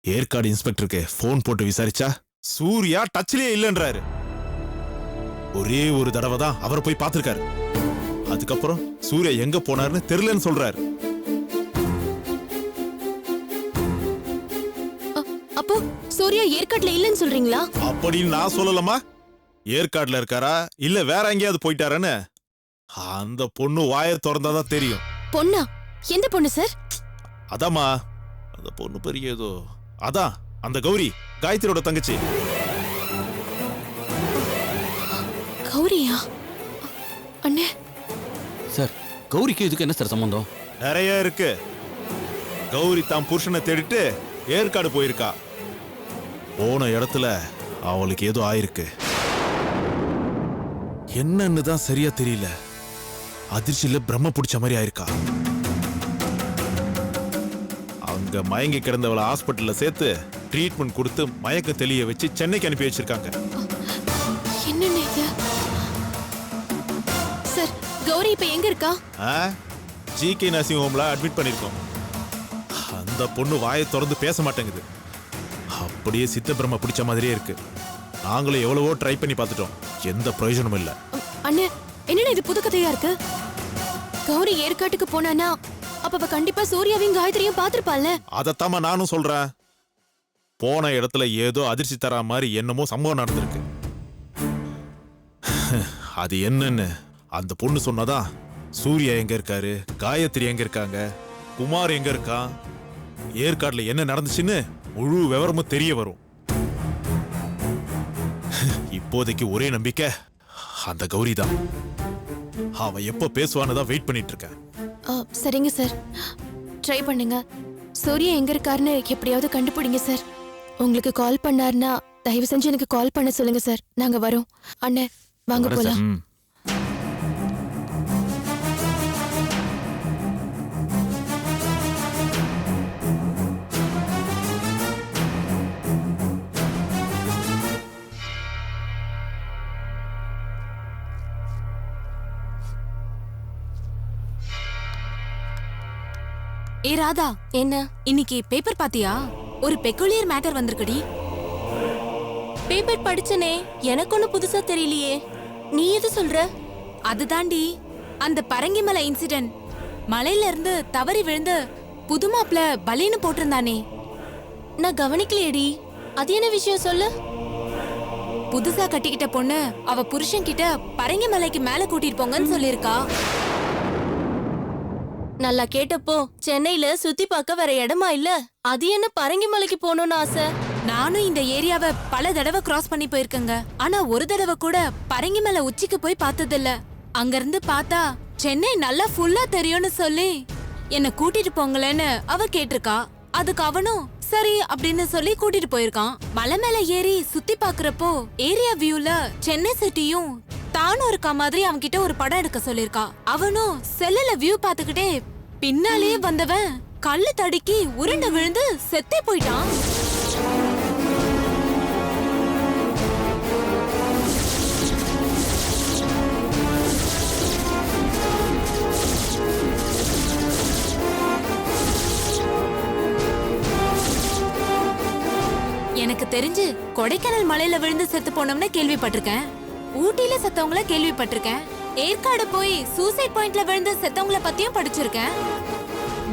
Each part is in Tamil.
ஏற்காடு இன்ஸ்பெக்டருக்கு போன் போட்டு விசாரிச்சா சூர்யா டச்லயே இல்லன்றாரு. ஒரே ஒரு தடவை தான் அவர் போய் பார்த்திருக்காரு. அதுக்கப்புறம் சூர்யா எங்க போனாருன்னு தெரியலன்னு சொல்றாரு. அப்போ சூர்யா ஏற்காடுல இல்லன்னு சொல்றீங்களா? அப்படின்னு நான் சொல்லலமா. ஏற்காடுல இருக்காரா இல்ல வேற எங்கேயாவது போயிட்டாரான்னு அந்த பொண்ணு வாயை திறந்தாதான் தெரியும். பொண்ணா? எந்த பொண்ணு சார்? அதாமா அந்த பொண்ணு பெரிய ஏதோ அதான் அந்த கௌரி, காயத்ரியோட தங்கச்சி. கௌரியா? அண்ணே சார், கௌரிக்கு இதுக்கு என்ன சார் சம்பந்தம்? நிறைய இருக்கு. கௌரி தான் புருஷனை தேடிட்டு ஏற்காடு போயிருக்கா. போன இடத்துல அவளுக்கு ஏதோ ஆயிருக்கு. என்னன்னு தான் சரியா தெரியல. அதிர்ச்சியில பிரம்ம பிடிச்ச மாதிரி ஆயிருக்கா. அங்க மயங்கி கிடந்தவளை ஹாஸ்பிட்டல்ல சேர்த்து ட்ரீட்மெண்ட் கொடுத்து மயக்க தெளிய வச்சு சென்னைக்கு அனுப்பி வச்சிருக்காங்க. என்னன்னு இது? சார், கௌரி இப்ப எங்க இருக்கா? ஜிகே நர்சிங் ஹோம்ல அட்மிட் பண்ணிருக்கோம். அந்த பொண்ணு வாயை திறந்து பேச மாட்டேங்குது. அப்படியே சித்த பிரம்ம பிடிச்ச மாதிரியே இருக்கு. நாங்களும் எவ்வளவோ ட்ரை பண்ணி பார்த்துட்டோம், எந்த பிரயோஜனமும் இல்ல. அண்ணே, என்னடா இது புது கதையா இருக்கு? கௌரி ஏற்காட்டுக்கு போனானா அப்ப அவ கண்டிப்பா சூர்யாவையும் காயத்ரியும் பாத்திருப்பாள்ல. அதத்தாம நானும் சொல்றேன். போன இடத்துல ஏதோ அதிர்ச்சி தரா மாதிரி என்னமோ சம்பவம் நடந்திருக்கு. அது என்னன்னு அந்த பொண்ணு சொன்னதா சூர்யா எங்க இருக்காரு, காயத்ரி எங்க இருக்காங்க, குமார் எங்க இருக்கான், ஏற்காடுல என்ன நடந்துச்சுன்னு முழு விவரமும் தெரிய வரும். இப்போதைக்கு ஒரே நம்பிக்கை அந்த கௌரி தான். அவ எப்ப பேசுவான்னு தான் வெயிட் பண்ணிட்டு இருக்கேன். சரிங்க சார், ட்ரை பண்ணுங்க. சூர்யா எங்க இருக்காருன்னு எப்படியாவது கண்டுபிடிங்க சார். உங்களுக்கு கால் பண்ணாருன்னா தயவு செஞ்சு எனக்கு கால் பண்ண சொல்லுங்க சார். நாங்க வரோம். அண்ணே வாங்க போலாம். ஏ ராதா, என்ன? இன்னைக்கு பேப்பர் பாத்தியா? ஒரு பெக்குலியர் மேட்டர் வந்திருக்குடி. பேப்பர் படிச்சனே, எனக்கு ஒண்ணு புதுசா தெரியலையே. நீ எது சொல்ற? அதுதாண்டி அந்த பரங்கிமலை இன்சிடென்ட். மலையில இருந்து தவறி விழுந்து புதுமாப்ல பலின்னு போட்டிருந்தானே. நான் கவனிக்கலையேடி. அது என்ன விஷயம் சொல்லு. புதுசா கட்டிக்கிட்ட பொண்ணு அவ புருஷன் கிட்ட பரங்கிமலைக்கு மேல கூட்டிட்டு போங்கன்னு சொல்லிருக்கா. நல்லா கேட்டப்போ சென்னையில சுத்தி பார்க்க வேற இடமா இல்ல. அது என்ன பரங்கிமலைக்கு போகணும்னு ஆசை? நானும் இந்த ஏரியாவை பல தடவை கிராஸ் பண்ணி போயிருக்கேங்க. ஆனா ஒரு தடவை கூட பரங்கிமலை உச்சிக்கு போய் பார்த்ததில்ல. அங்க இருந்து பார்த்தா சென்னை நல்லா ஃபுல்லா தெரியும்னு சொல்லி என்ன கூட்டிட்டு போங்களேன்னு அவ கேட்டிருக்கா. அதுக்கு அவனும் சரி அப்படின்னு சொல்லி கூட்டிட்டு போயிருக்கான். மலை மேல ஏறி சுத்தி பாக்குறப்போ ஏரியா வியூல சென்னை சிட்டியும் தானும் இருக்க மாதிரி அவன்கிட்ட ஒரு படம் எடுக்க சொல்லிருக்கா. அவனும் செல்லுல வியூ பாத்துக்கிட்டே பின்னாலேயே வந்தவன் கல்லு தடுக்கி உருண்டு விழுந்து செத்தே போயிட்டான். எனக்கு தெரிஞ்சு கொடைக்கானல் மலையில விழுந்து செத்து போனோம்னு கேள்விப்பட்டிருக்கேன். ஊட்டியில செத்தவங்கள கேள்விப்பட்டிருக்கேன். ஏற்காடு போய் சூசைட் பாயிண்ட்ல விழுந்து செத்தவங்கள பத்தியும் படிச்சிருக்கேன்.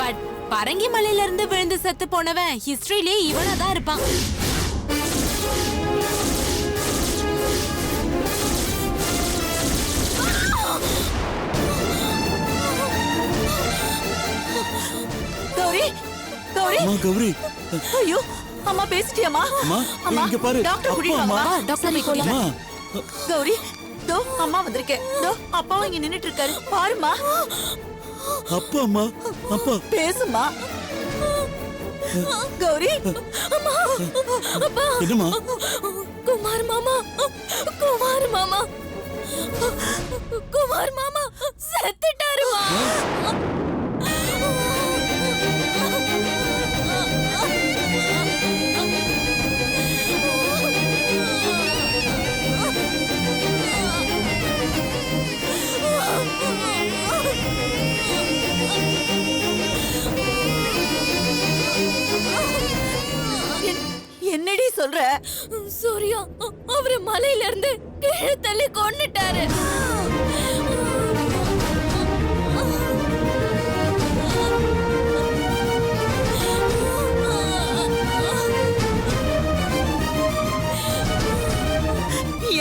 பட் பரங்கி மலையில இருந்து விழுந்து செத்து போனவன் ஹிஸ்டரியிலே இவனா தான் இருப்பான். கௌரி, கௌரி, அம்மா கௌரி. ஐயோ அம்மா பேசிட்டியாமா? அம்மா இங்க பாரு. டாக்டர் கூட்டிட்டு அம்மா, வாமா. டாக்டர் போலாம். அம்மா. கௌரி, தோ அம்மா வந்திருக்கேன். தோ அப்பாவும் இங்க நின்னுட்டு இருக்காரு. பாருமா. அப்பா அம்மா, அப்பா பேசுமா. கௌரி, அம்மா, அப்பா, என்னம்மா? குமார் மாமா, குமார் மாமா, குமார் மாமா செத்துட்டாருமா. சூர்யா அவரு மலையில இருந்து கீழே தள்ளி கொன்னுட்டாரு.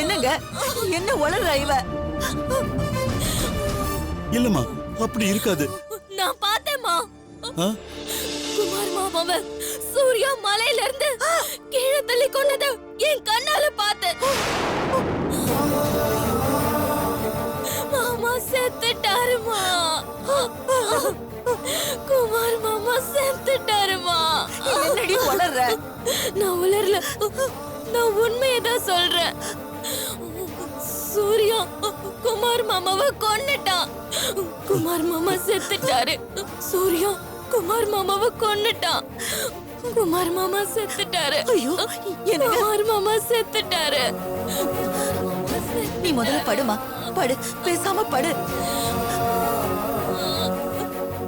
என்னங்க என்ன உளற இவ? இல்லம்மா அப்படி இருக்காது. நான் பார்த்தேம்மா. ஆ? குமார் மாமாவை சூர்யா மலையில இருந்து கீழே தள்ளி கொண்டத என் கண்ணால பார்த்தேன். மாமா செத்துட்டாருமா. குமார் மாமா செத்துட்டாருமா. என்னடி உளற? நான் உளரல, நான் உண்மையதான் சொல்றேன். சூர்யா குமார் மாமாவை கொன்னுட்டான். குமார் மாமா செத்துட்டாரு. சூர்யா குமார் மாமாவை கொன்னுட்டான். குமார் மாமா செத்துட்டாரு. ஐயோ, என்னங்க? குமார் மாமா செத்துட்டாரு. நீ முதல்ல படுமா, படு, பேசாம படு.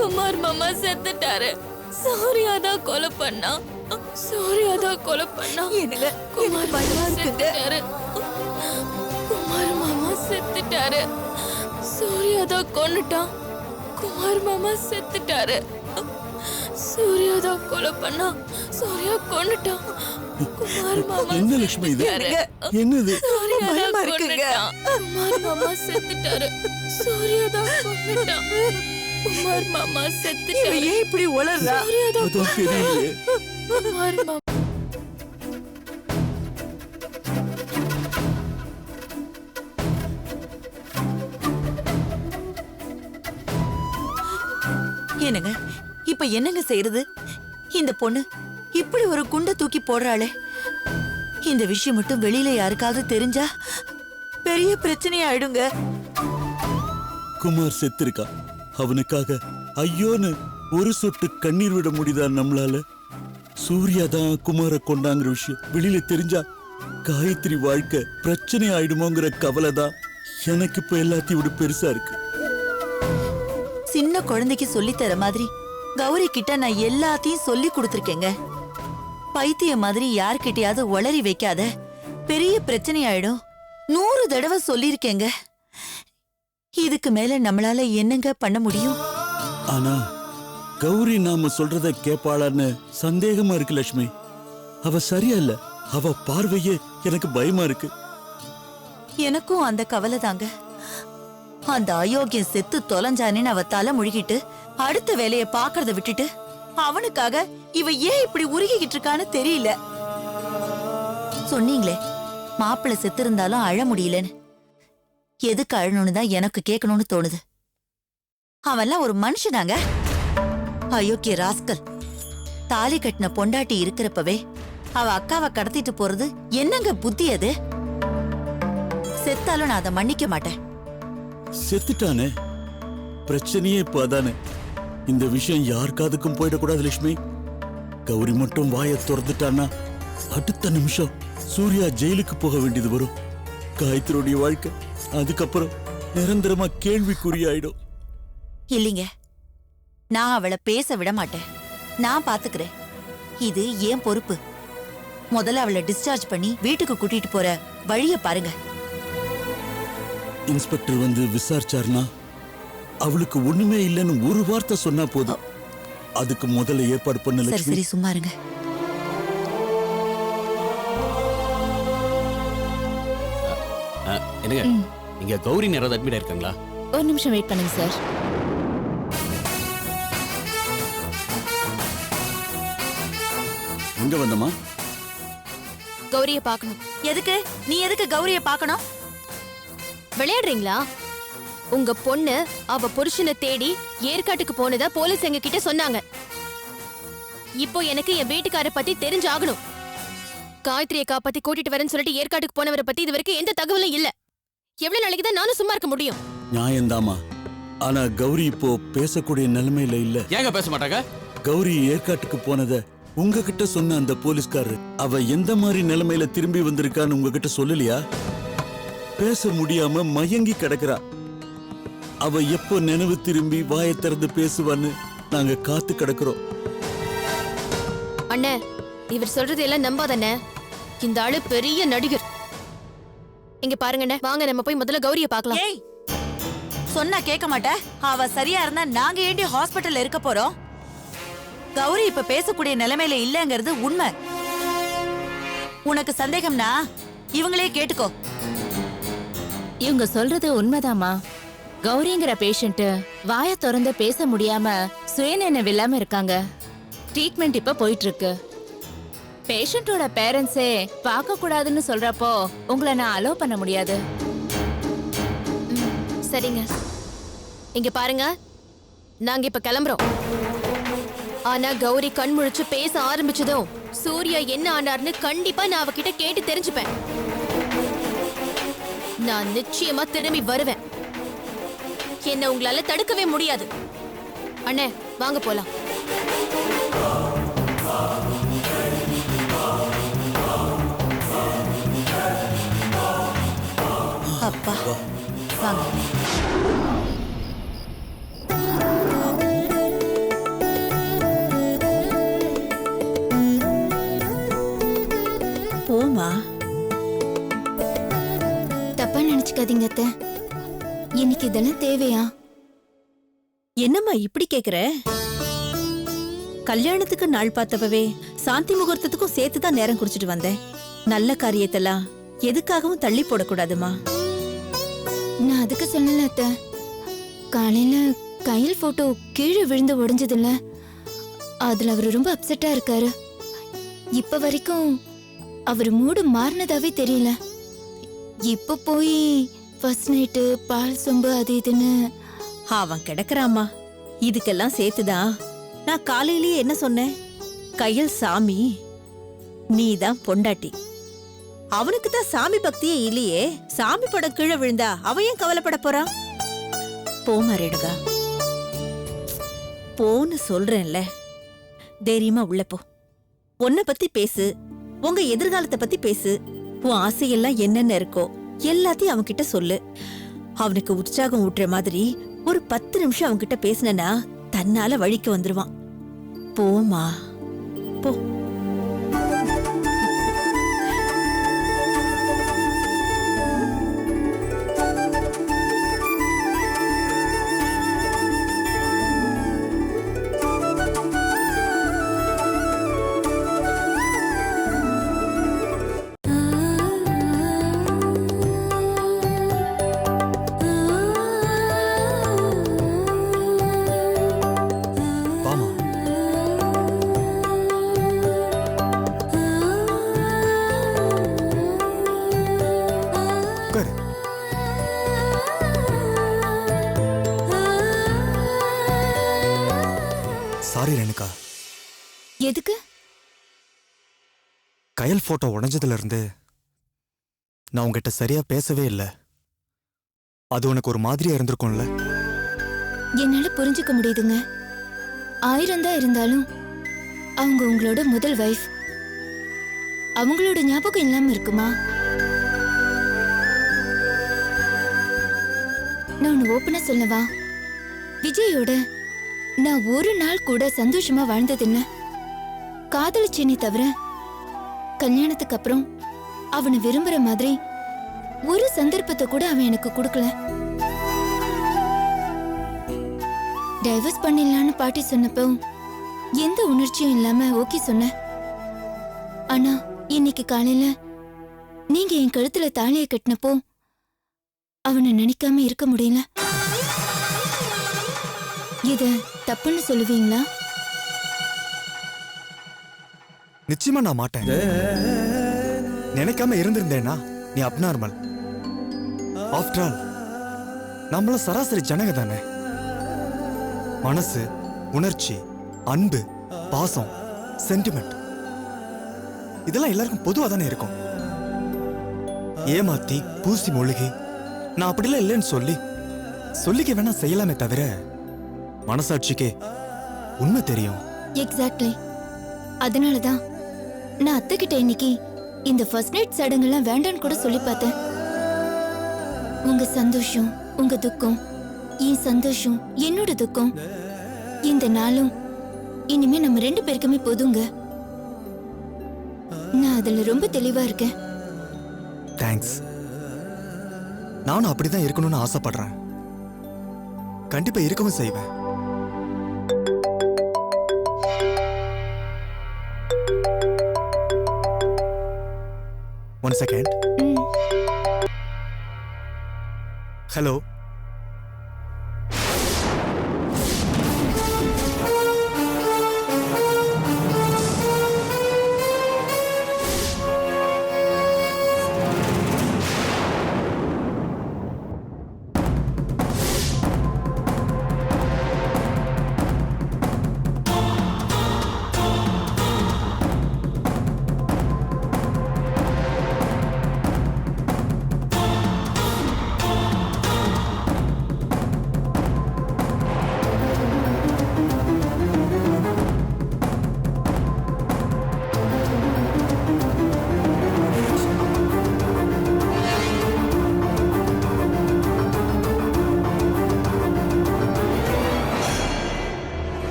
குமார் மாமா செத்துட்டாரு. சூர்யா தான் கொலை பண்ணா. சூர்யா தான் கொலை பண்ணா. என்னங்க குமார் பயமா மாமா இருக்குங்க. செத்துட்டாரு. குமார் மாமா செத்துட்டாரு. சூர்யா தான் கொன்னுட்டான். குமார் மாமா செத்துட்டாரு. சூர்யா தான் கொலை பண்ணா. சூர்யா கொன்னுட்டான். குமார் மாமா என்ன லட்சுமி இது? செத்துட்டாரு. என்னது? சூர்யா தான் பயமா இருக்குங்க. கொன்னுட்டான். குமார் மாமா செத்துட்டாரு. சூர்யா தான் கொன்னுட்டான். குமார் மாமா இவ செத்துட்டாரு. ஏன் இப்படி உளறா? சூர்யா தான் அதான் தெரியலையே. குமார் மாமா. என்னங்க இப்ப என்னங்க செய்யறது? இந்த பொண்ணு இப்படி ஒரு குண்டை தூக்கி போடுறாளே. இந்த விஷயம் மட்டும் வெளியில யாருக்காவது தெரிஞ்சா பெரிய பிரச்சனை ஆயிடுங்க. குமார் செத்திருக்கா. அவனுக்காக ஐயோன்னு ஒரு சொட்டு கண்ணீர் விட முடியுதா நம்மளால? சூர்யா தான் குமார கொண்டாங்கிற விஷயம் வெளியில தெரிஞ்சா காயத்ரி வாழ்க்கை பிரச்சனை ஆயிடுமோங்கிற கவலை தான் எனக்கு இப்ப எல்லாத்தையும் விட பெருசா இருக்கு. சின்ன குழந்தைக்கு சொல்லி தர மாதிரி கௌரி கிட்ட நான் எல்லாத்தையும் சொல்லி கொடுத்துருக்கேங்க. பைத்திய மாதிரி யார்கிட்டயாவது உளறி வைக்காத, பெரிய பிரச்சனை ஆயிடும் 100 தடவை சொல்லியிருக்கேங்க. இதுக்கு மேல நம்மளால என்னங்க பண்ண முடியும்? ஆனா கௌரி நாம சொல்றத கேப்பாளான்னு சந்தேகமா இருக்கு லட்சுமி. அவ சரியா இல்ல. அவ பார்வையே எனக்கு பயமா இருக்கு. எனக்கும் அந்த கவலை தாங்க. அந்த அயோக்கியம் செத்து தொலைஞ்சானேன்னு அவ தலை முழுகிட்டு அடுத்த வேலைய பாக்குறத விட்டுட்டு அவனுக்காக இவ ஏன் இப்படி உருகிக்கிட்டு இருக்கான்னு தெரியல. சொன்னீங்களே மாப்பிள்ளை செத்து இருந்தாலும் அழ முடியலன்னு. எதுக்கு அழணும்னு தான் எனக்கு கேட்கணும்னு தோணுது. அவன்லாம் ஒரு மனுஷனாங்க. அயோக்கிய ராஸ்கல். தாலி கட்டின பொண்டாட்டி இருக்கிறப்பவே அவ அக்காவை கடத்திட்டு போறது என்னங்க புத்தி அது? செத்தாலும் நான் அதை மன்னிக்க மாட்டேன். செத்துட்டானே, பிரச்சனையே இப்ப அதானே. இந்த விஷயம் யார் காதுக்கும் போயிடக்கூடாது லட்சுமி. கௌரி மட்டும் வாயை திறந்துட்டான்னா அடுத்த நிமிஷம் சூர்யா ஜெயிலுக்கு போக வேண்டியது வரும். காயத்ரியோடைய வாழ்க்கை அதுக்கப்புறம் நிரந்தரமா கேள்விக்குறியாயிடும். இல்லைங்க, நான் அவளை பேச விட மாட்டேன். நான் பாத்துக்கிறேன். இது ஏன் பொறுப்பு. முதல்ல அவளை டிஸ்சார்ஜ் பண்ணி வீட்டுக்கு கூட்டிட்டு போற வழிய பாருங்க. இன்ஸ்பெக்டர் வந்து விசாரிச்சாருன்னா அவளுக்கு ஒண்ணுமே இல்லைன்னு ஒரு வார்த்தை சொன்னா போதும். அதுக்கு முதல்ல ஏற்பாடு பண்ண சரி லட்சுமி. சரி சும்மா இருங்க. என்னங்க இங்க கௌரி நேரம் அட்மிட் ஆயிருக்காங்களா? ஒரு நிமிஷம் வெயிட் பண்ணுங்க சார். எங்க வந்தமா? கௌரிய பார்க்கணும். எதுக்கு? நீ எதுக்கு கௌரிய பார்க்கணும்? விளையாடுறீங்களா? உங்க பொண்ணு அவ புருஷனை தேடி ஏற்காட்டுக்கு போனதா போலீஸ் எங்க கிட்ட சொன்னாங்க. இப்போ எனக்கு என் வீட்டுக்கார பத்தி தெரிஞ்சாகணும். காயத்ரி அக்கா பத்தி கூட்டிட்டு வரேன்னு சொல்லிட்டு ஏற்காட்டுக்கு போனவரை பத்தி இது வரைக்கும் எந்த தகவலும் இல்ல. எவ்வளவு நாளைக்கு தான் நானும் சும்மா இருக்க முடியும்? நியாயம்தாமா. ஆனா கௌரி இப்போ பேசக்கூடிய நிலைமையில இல்ல. ஏங்க பேச மாட்டாங்க? கௌரி ஏற்காட்டுக்கு போனத உங்ககிட்ட சொன்ன அந்த போலீஸ்காரர் அவ எந்த மாதிரி நிலைமையில திரும்பி வந்திருக்கான்னு உங்ககிட்ட சொல்லலையா? பேச முடியாம மயங்கி கிடக்குறா. அவ எப்போ நினைவு திரும்பி வாயை திறந்து பேசுவான்னு நாங்க காத்து கிடக்குறோம். அண்ணே, இவர் சொல்றது எல்லாம் நம்பாதண்ணே. இந்த ஆளு பெரிய நடிகர். இங்க பாருங்கண்ணே, வாங்க நம்ம போய் முதல்ல கௌரிய பார்க்கலாம். ஏய், சொன்னா கேட்க மாட்ட? அவ சரியா இருந்தா நாங்க ஏண்டி ஹாஸ்பிட்டல்ல இருக்க போறோம்? கௌரி இப்ப பேசக்கூடிய நிலைமையில இல்லங்கிறது உண்மை. உனக்கு சந்தேகம்னா இவங்களே கேட்டுக்கோ. இவங்க சொல்றது உண்மைதாம்மா. கௌரிங்கிற பேஷண்ட் வாய திறந்து பேச முடியாம சுயநினைவு இல்லாம இருக்காங்க. ட்ரீட்மெண்ட் இப்ப போயிட்டு இருக்கு. பேஷண்டோட பேரண்ட்ஸே பார்க்க கூடாதுன்னு சொல்றப்போ உங்களை நான் அலோவ் பண்ண முடியாது. சரிங்க, இங்க பாருங்க, நாங்க இப்ப கிளம்புறோம். ஆனா கௌரி கண் முழிச்சு பேச ஆரம்பிச்சதும் சூர்யா என்ன ஆனார்னு கண்டிப்பா நான் அவகிட்ட கேட்டு தெரிஞ்சுப்பேன். நான் நிச்சயமா திரும்பி வருவேன். என்ன உங்களால தடுக்கவே முடியாது. அண்ணே, வாங்க போலாம். அப்பா வாங்க. போமா. தப்பா நினைச்சுக்காதீங்க அத்தை. இன்னைக்கு இதெல்லாம் தேவையா? என்னம்மா இப்படி கேக்குற? கல்யாணத்துக்கு நாள் பார்த்தப்பவே சாந்தி முகூர்த்தத்துக்கும் சேர்த்துதான் நேரம் குறிச்சிட்டு வந்தேன். நல்ல காரியத்தெல்லாம் எதுக்காகவும் தள்ளி போடக்கூடாதுமா. நான் அதுக்கு சொல்லல அத்தை. காலையில கையில் போட்டோ கீழே விழுந்து உடைஞ்சதுல அதுல அவரு ரொம்ப அப்செட்டா இருக்காரு. இப்ப வரைக்கும் அவர் மூடு மாறினதாவே தெரியல. இப்ப போய் ஃபர்ஸ்ட் நைட்டு பால் சொம்பு அது இதுன்னு அவன் கிடக்குறாமா. இதுக்கெல்லாம் சேர்த்துதான் நான் காலையிலேயே என்ன சொன்னேன்? கையில் சாமி, நீதான் பொண்டாட்டி. அவனுக்கு தான் சாமி பக்தியே இல்லையே. சாமி படம் கீழே விழுந்தா அவன் ஏன் கவலைப்பட போறான்? போமா ரேணுகா, போன்னு சொல்றேன்ல. தைரியமா உள்ள போ. உன்னை பத்தி பேசு, உங்க எதிர்காலத்தை பத்தி பேசு. உன் ஆசையெல்லாம் என்னென்ன இருக்கோ எல்லாத்தையும் அவன்கிட்ட சொல்லு. அவனுக்கு உற்சாகம் ஊட்டுற மாதிரி ஒரு 10 நிமிஷம் அவன்கிட்ட பேசினா தன்னால வழிக்கு வந்துருவான். போமா போ. சாரி ரேணுகா. எதுக்கு? கயல் போட்டோ உடைஞ்சதுல இருந்து நான் உங்ககிட்ட சரியா பேசவே இல்லை. அது உனக்கு ஒரு மாதிரியா இருந்திருக்கும்ல? என்னால புரிஞ்சுக்க முடியுதுங்க. 1000 தான் இருந்தாலும் அவங்க உங்களோட முதல் வைஃப். அவங்களோட ஞாபகம் இல்லாம இருக்குமா? நான் ஒன்னு ஓப்பனா சொல்லவா? விஜயோட நான் ஒரு நாள் கூட சந்தோஷமா வாழ்ந்ததில்ல. காதலிச்சேனே தவிர கல்யாணத்துக்கு அப்புறம் அவனை விரும்புற மாதிரி ஒரு சந்தர்ப்பத்தை கூட அவன் எனக்கு கொடுக்கல. டைவர்ஸ் பண்ணிடலான்னு பாட்டி சொன்னப்போ எந்த உணர்ச்சியும் இல்லாம ஓகே சொன்ன. ஆனா இன்னைக்கு காலையில நீங்க என் கழுத்துல தாலியை கட்டினப்போ அவனை நினைக்காம இருக்க முடியல. இத தப்புன்னு சொல்லுவீங்களா? நிச்சயமா நான் மாட்டேன். நினைக்காம இருந்திருந்தேனா நீ அப்நார்மல். ஆஃப்டர் ஆல் நம்மள சராசரி ஜனங்க தானே. மனசு, உணர்ச்சி, அன்பு, பாசம், சென்டிமெண்ட் இதெல்லாம் எல்லாருக்கும் பொதுவா தானே இருக்கும். ஏமாத்தி பூசி மொழிகி நான் அப்படிலாம் இல்லைன்னு சொல்லிக்க வேணா செய்யலாமே தவிர மனசாட்சிக்கே உண்மை தெரியும். எக்ஸாக்ட்லி. அதனாலதான் நான் அத்தை கிட்ட இன்னைக்கு இந்த ஃபர்ஸ்ட் நைட் சடங்கெல்லாம் வேண்டான்னு கூட சொல்லி பார்த்தேன். உங்க சந்தோஷம் உங்க துக்கம், என் சந்தோஷம் என்னோட துக்கம், இந்த நாளும் இனிமே நம்ம 2 பேருக்குமே போதுங்க. நான் அதுல ரொம்ப தெளிவா இருக்கேன். தேங்க்ஸ். நானும் அப்படிதான் இருக்கணும்னு ஆசைப்படுறேன். கண்டிப்பா இருக்கவும் செய்வேன். One second. ஹலோ.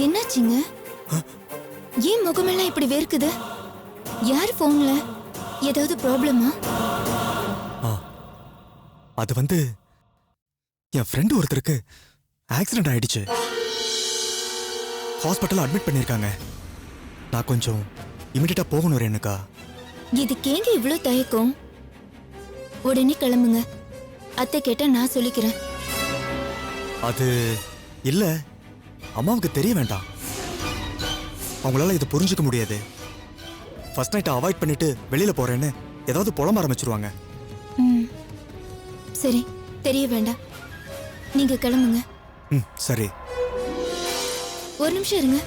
என்னாச்சுங்க? ஏன் முகமெல்லாம் இப்படி வேர்க்குது? யார் போன்ல? ஏதாவது ப்ராப்ளமா? அது வந்து என் ஃப்ரெண்டு ஒருத்தருக்கு ஆக்சிடென்ட் ஆயிடுச்சு. ஹாஸ்பிட்டல் அட்மிட் பண்ணிருக்காங்க. நான் கொஞ்சம் இமிடியேட்டா போகணும் ரேணுகா. இதுக்கு ஏங்க இவ்ளோ தயக்கம்? உடனே கிளம்புங்க. அத்தை கேட்டா நான் சொல்லிக்கிறேன். அது இல்ல, அம்மாவுக்கு தெரிய வேண்டாம். அவங்களால இதை புரிஞ்சுக்க முடியாது. ஃபர்ஸ்ட் நைட்டை அவாய்ட் பண்ணிட்டு வெளியில போறேன்னு ஏதாவது புலம்ப ஆரம்பிச்சிருவாங்க. சரி, தெரிய வேண்டாம். நீங்க கிளம்புங்க. சரி. ஒரு நிமிஷம் இருங்க.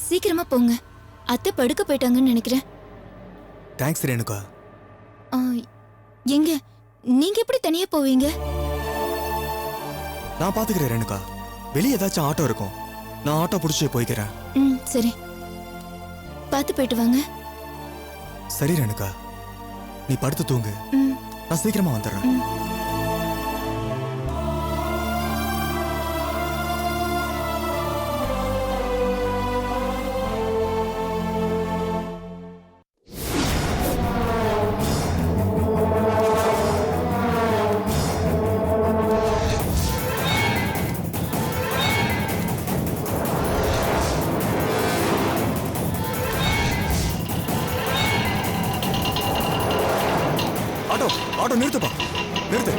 சீக்கிரமா போங்க. அத்தை படுக்க போயிட்டாங்கன்னு நினைக்கிறேன். தேங்க்ஸ் ரேணுகா. எங்க நீங்க எப்படி தனியா போவீங்க? நான் பாத்துக்கிறேன் ரேணுகா. வெளியே ஏதாச்சும் ஆட்டோ இருக்கும், நான் ஆட்டோ பிடிச்சி போய்க்கிறேன். சரி, பார்த்து போயிட்டு வாங்க. சரி ரேணுகா, நீ படுத்து தூங்கு. நான் சீக்கிரமா வந்துடுறேன். ஆட்டோ நிறுத்துப்பா, நிறுத்து.